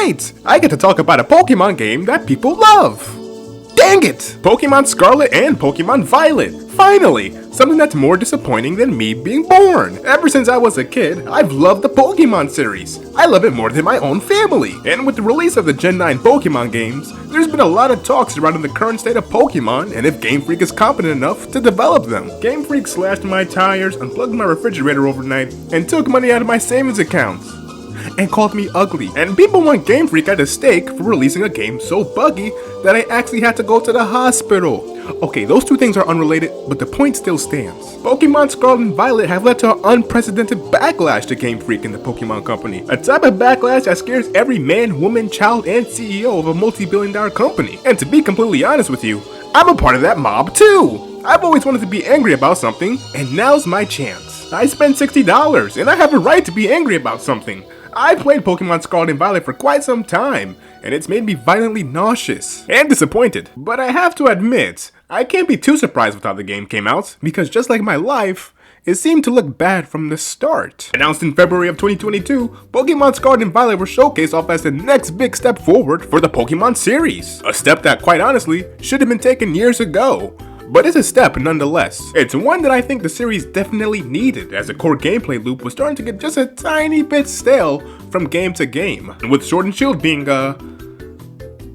right! I get to talk about a Pokemon game that people love! Dang it! Pokémon Scarlet and Pokémon Violet! Finally! Something that's more disappointing than me being born! Ever since I was a kid, I've loved the Pokemon series. I love it more than my own family! And with the release of the Gen 9 Pokemon games, there's been a lot of talk surrounding the current state of Pokemon and if Game Freak is competent enough to develop them. Game Freak slashed my tires, unplugged my refrigerator overnight, and took money out of my savings accounts. And called me ugly. And people want Game Freak at a stake for releasing a game so buggy that I actually had to go to the hospital. Okay, those two things are unrelated, but the point still stands. Pokemon Scarlet and Violet have led to an unprecedented backlash to Game Freak and the Pokemon Company. A type of backlash that scares every man, woman, child, and CEO of a multi-billion-dollar company. And to be completely honest with you, I'm a part of that mob too. I've always wanted to be angry about something, and now's my chance. I spent $60, and I have a right to be angry about something. I played Pokemon Scarlet and Violet for quite some time, and it's made me violently nauseous and disappointed. But I have to admit, I can't be too surprised with how the game came out, because just like my life, it seemed to look bad from the start. Announced in February of 2022, Pokemon Scarlet and Violet were showcased off as the next big step forward for the Pokemon series. A step that, quite honestly, should have been taken years ago. But it's a step nonetheless. It's one that I think the series definitely needed, as the core gameplay loop was starting to get just a tiny bit stale from game to game. And with Sword and Shield being,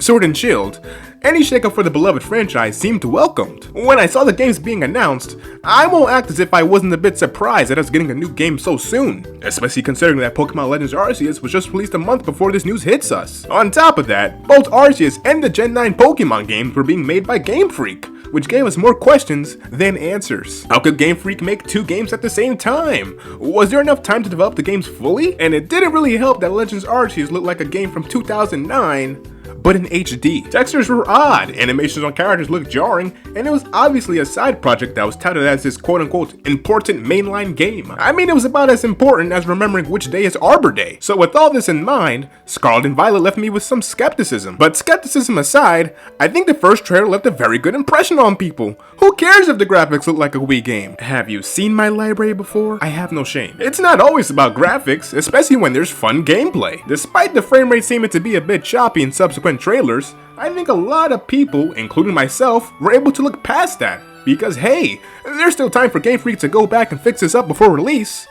Sword and Shield, any shakeup for the beloved franchise seemed welcomed. When I saw the games being announced, I won't act as if I wasn't a bit surprised at us getting a new game so soon, especially considering that Pokemon Legends Arceus was just released a month before this news hits us. On top of that, both Arceus and the Gen 9 Pokemon games were being made by Game Freak, which gave us more questions than answers. How could Game Freak make two games at the same time? Was there enough time to develop the games fully? And it didn't really help that Legends Arceus looked like a game from 2009, but in HD. Textures were odd, animations on characters looked jarring, and it was obviously a side project that was touted as this quote-unquote important mainline game. I mean, it was about as important as remembering which day is Arbor Day. So with all this in mind, Scarlet and Violet left me with some skepticism. But skepticism aside, I think the first trailer left a very good impression on people. Who cares if the graphics look like a Wii game? Have you seen my library before? I have no shame. It's not always about graphics, especially when there's fun gameplay. Despite the frame rate seeming to be a bit choppy in subsequent trailers, I think a lot of people, including myself, were able to look past that. Because hey, there's still time for Game Freak to go back and fix this up before release.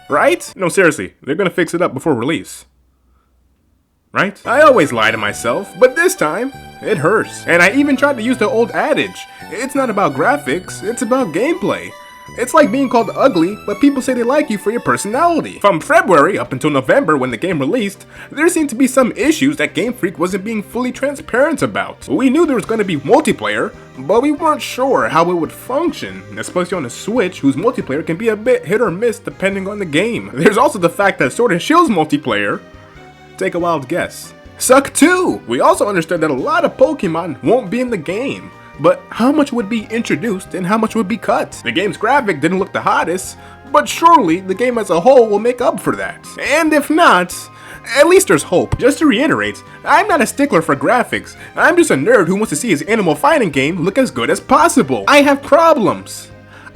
Right? No, seriously, they're gonna fix it up before release. Right? I always lie to myself, but this time, it hurts. And I even tried to use the old adage, it's not about graphics, it's about gameplay. It's like being called ugly, but people say they like you for your personality. From February up until November when the game released, there seemed to be some issues that Game Freak wasn't being fully transparent about. We knew there was going to be multiplayer, but we weren't sure how it would function, especially on a Switch whose multiplayer can be a bit hit or miss depending on the game. There's also the fact that Sword and Shield's multiplayer, take a wild guess, sucked too. We also understood that a lot of Pokemon won't be in the game. But how much would be introduced and how much would be cut? The game's graphic didn't look the hottest, but surely the game as a whole will make up for that. And if not, at least there's hope. Just to reiterate, I'm not a stickler for graphics. I'm just a nerd who wants to see his Animal Fighting game look as good as possible. I have problems.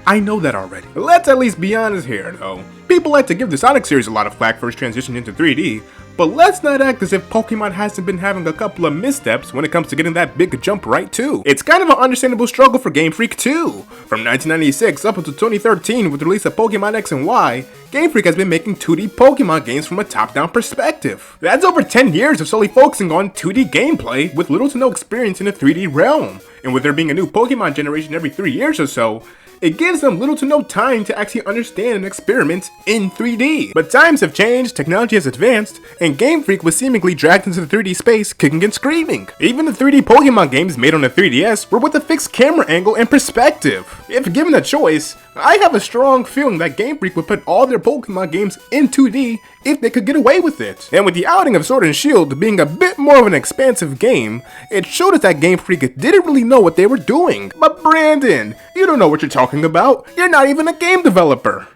I know that already. Let's at least be honest here though. People like to give the Sonic series a lot of flack for its transition into 3D, but let's not act as if Pokemon hasn't been having a couple of missteps when it comes to getting that big jump right too. It's kind of an understandable struggle for Game Freak too. From 1996 up until 2013 with the release of Pokemon X and Y, Game Freak has been making 2D Pokemon games from a top-down perspective. That's over 10 years of solely focusing on 2D gameplay with little to no experience in the 3D realm. And with there being a new Pokemon generation every 3 years or so, it gives them little to no time to actually understand and experiment in 3D. But times have changed, technology has advanced, and Game Freak was seemingly dragged into the 3D space kicking and screaming. Even the 3D Pokemon games made on the 3DS were with a fixed camera angle and perspective. If given a choice, I have a strong feeling that Game Freak would put all their Pokemon games in 2D if they could get away with it. And with the outing of Sword and Shield being a bit more of an expansive game, it showed us that Game Freak didn't really know what they were doing. But Brandon, you don't know what you're talking about. You're not even a game developer.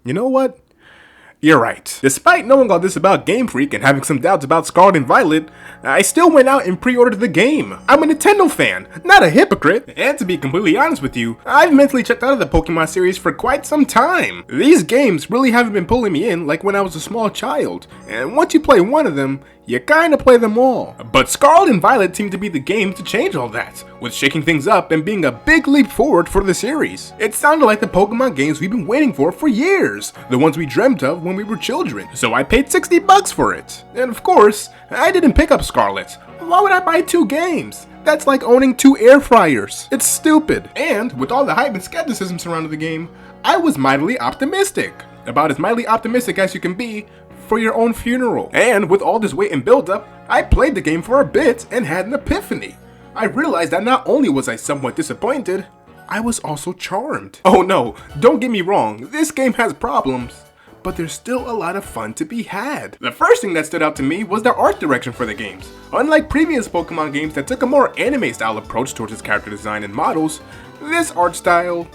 You know what? You're right. Despite knowing all this about Game Freak and having some doubts about Scarlet and Violet, I still went out and pre-ordered the game. I'm a Nintendo fan, not a hypocrite. And to be completely honest with you, I've mentally checked out of the Pokemon series for quite some time. These games really haven't been pulling me in like when I was a small child, and once you play one of them, you kinda play them all. But Scarlet and Violet seem to be the game to change all that, with shaking things up and being a big leap forward for the series. It sounded like the Pokemon games we've been waiting for years, the ones we dreamt of when we were children, so I paid $60 for it. And of course, I didn't pick up Scarlet. Why would I buy 2 games? That's like owning 2 air fryers. It's stupid. And with all the hype and skepticism surrounding the game, I was mightily optimistic. About as mightily optimistic as you can be for your own funeral. And with all this wait and build up, I played the game for a bit and had an epiphany. I realized that not only was I somewhat disappointed, I was also charmed. Oh no, don't get me wrong, this game has problems, but there's still a lot of fun to be had. The first thing that stood out to me was the art direction for the games. Unlike previous Pokemon games that took a more anime style approach towards its character design and models, this art style,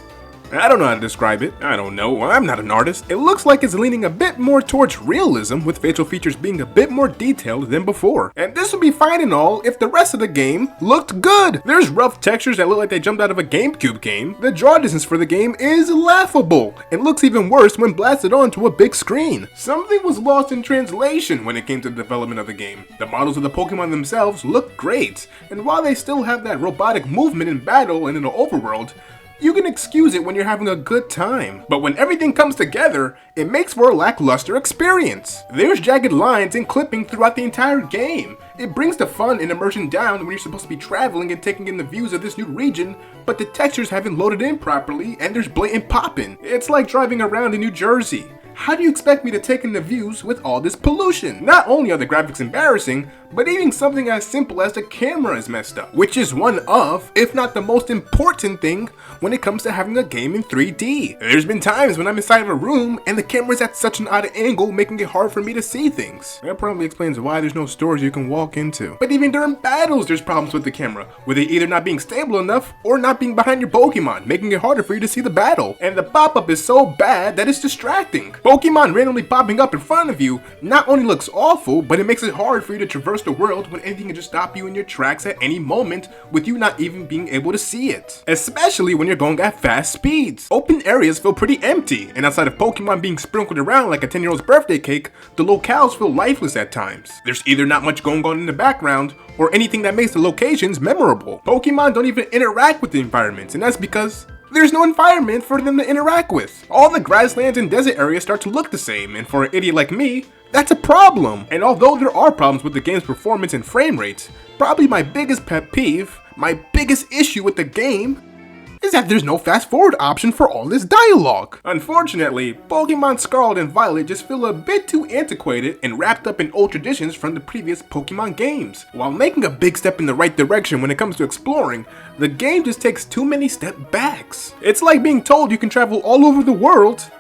I don't know how to describe it. I don't know, I'm not an artist. It looks like it's leaning a bit more towards realism, with facial features being a bit more detailed than before. And this would be fine and all if the rest of the game looked good. There's rough textures that look like they jumped out of a GameCube game. The draw distance for the game is laughable, and looks even worse when blasted onto a big screen. Something was lost in translation when it came to the development of the game. The models of the Pokemon themselves look great, and while they still have that robotic movement in battle and in the overworld, you can excuse it when you're having a good time. But when everything comes together, it makes for a lackluster experience. There's jagged lines and clipping throughout the entire game. It brings the fun and immersion down when you're supposed to be traveling and taking in the views of this new region, but the textures haven't loaded in properly and there's blatant popping. It's like driving around in New Jersey. How do you expect me to take in the views with all this pollution? Not only are the graphics embarrassing, but even something as simple as the camera is messed up, which is one of, if not the most important thing when it comes to having a game in 3D. There's been times when I'm inside of a room and the camera's at such an odd angle, making it hard for me to see things. That probably explains why there's no stores you can walk into. But even during battles, there's problems with the camera, with it either not being stable enough or not being behind your Pokemon, making it harder for you to see the battle. And the pop-up is so bad that it's distracting. Pokemon randomly popping up in front of you not only looks awful, but it makes it hard for you to traverse the world when anything can just stop you in your tracks at any moment with you not even being able to see it. Especially when you're going at fast speeds. Open areas feel pretty empty, and outside of Pokemon being sprinkled around like a 10-year-old's birthday cake, the locales feel lifeless at times. There's either not much going on in the background, or anything that makes the locations memorable. Pokemon don't even interact with the environments, and that's because there's no environment for them to interact with. All the grasslands and desert areas start to look the same, and for an idiot like me, that's a problem. And although there are problems with the game's performance and frame rates, probably my biggest pet peeve, my biggest issue with the game, is that there's no fast forward option for all this dialogue. Unfortunately, Pokemon Scarlet and Violet just feel a bit too antiquated and wrapped up in old traditions from the previous Pokemon games. While making a big step in the right direction when it comes to exploring, the game just takes too many step backs. It's like being told you can travel all over the world,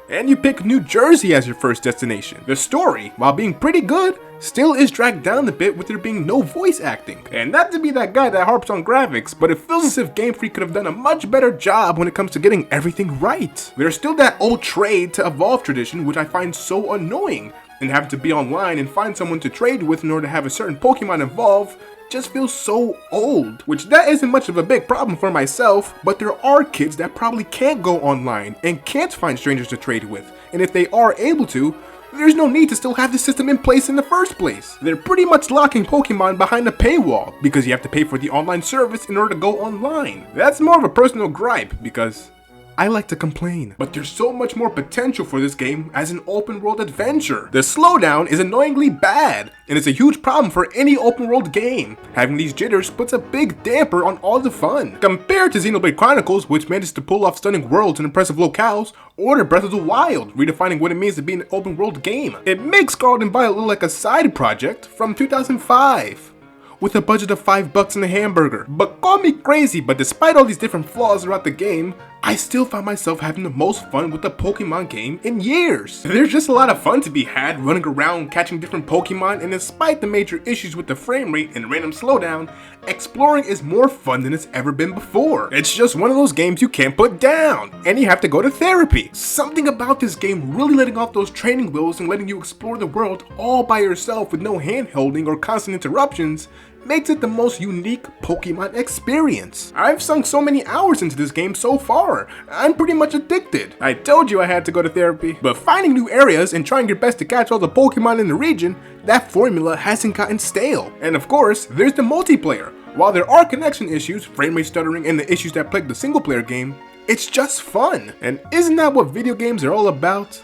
and you pick New Jersey as your first destination. The story, while being pretty good, still is dragged down a bit with there being no voice acting. And not to be that guy that harps on graphics, but it feels as if Game Freak could have done a much better job when it comes to getting everything right. There's still that old trade to evolve tradition, which I find so annoying, and having to be online and find someone to trade with in order to have a certain Pokemon evolve just feels so old, which that isn't much of a big problem for myself, but there are kids that probably can't go online and can't find strangers to trade with, and if they are able to, there's no need to still have the system in place in the first place. They're pretty much locking Pokemon behind a paywall because you have to pay for the online service in order to go online. That's more of a personal gripe because I like to complain, but there's so much more potential for this game as an open world adventure. The slowdown is annoyingly bad, and it's a huge problem for any open world game. Having these jitters puts a big damper on all the fun. Compared to Xenoblade Chronicles, which managed to pull off stunning worlds and impressive locales, or Breath of the Wild, redefining what it means to be an open world game. It makes Scarlet and Violet look like a side project from 2005. With a budget of $5 and a hamburger. But call me crazy, but despite all these different flaws throughout the game, I still found myself having the most fun with the Pokemon game in years. There's just a lot of fun to be had running around catching different Pokemon, and despite the major issues with the frame rate and random slowdown, exploring is more fun than it's ever been before. It's just one of those games you can't put down, and you have to go to therapy. Something about this game really letting off those training wheels and letting you explore the world all by yourself with no hand holding or constant interruptions makes it the most unique Pokemon experience. I've sunk so many hours into this game so far, I'm pretty much addicted. I told you I had to go to therapy, but finding new areas and trying your best to catch all the Pokemon in the region, that formula hasn't gotten stale. And of course, there's the multiplayer. While there are connection issues, frame rate stuttering, and the issues that plague the single player game, it's just fun. And isn't that what video games are all about?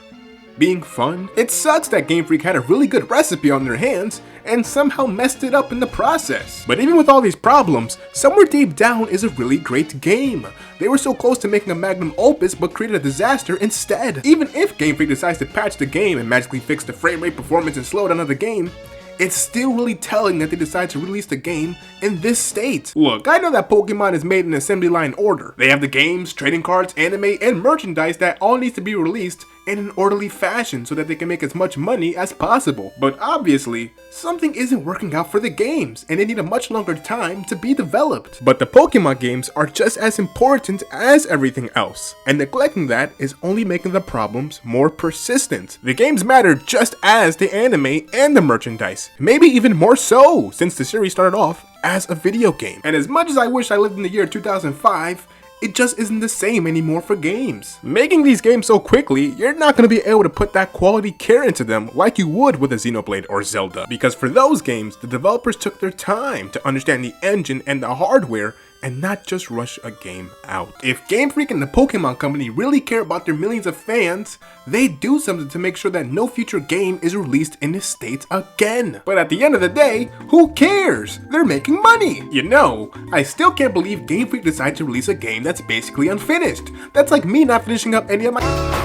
Being fun? It sucks that Game Freak had a really good recipe on their hands and somehow messed it up in the process. But even with all these problems, somewhere deep down is a really great game. They were so close to making a magnum opus but created a disaster instead. Even if Game Freak decides to patch the game and magically fix the frame rate, performance, and slowdown of the game, it's still really telling that they decided to release the game in this state. Look, I know that Pokemon is made in assembly line order. They have the games, trading cards, anime, and merchandise that all needs to be released in an orderly fashion so that they can make as much money as possible. But obviously, something isn't working out for the games, and they need a much longer time to be developed. But the Pokemon games are just as important as everything else, and neglecting that is only making the problems more persistent. The games matter just as the anime and the merchandise, maybe even more so, since the series started off as a video game. And as much as I wish I lived in the year 2005, it just isn't the same anymore for games. Making these games so quickly, you're not going to be able to put that quality care into them like you would with a Xenoblade or Zelda. Because for those games, the developers took their time to understand the engine and the hardware and not just rush a game out. If Game Freak and the Pokemon Company really care about their millions of fans, they do something to make sure that no future game is released in this state again. But at the end of the day, who cares? They're making money! You know, I still can't believe Game Freak decided to release a game that's basically unfinished. That's like me not finishing up any of my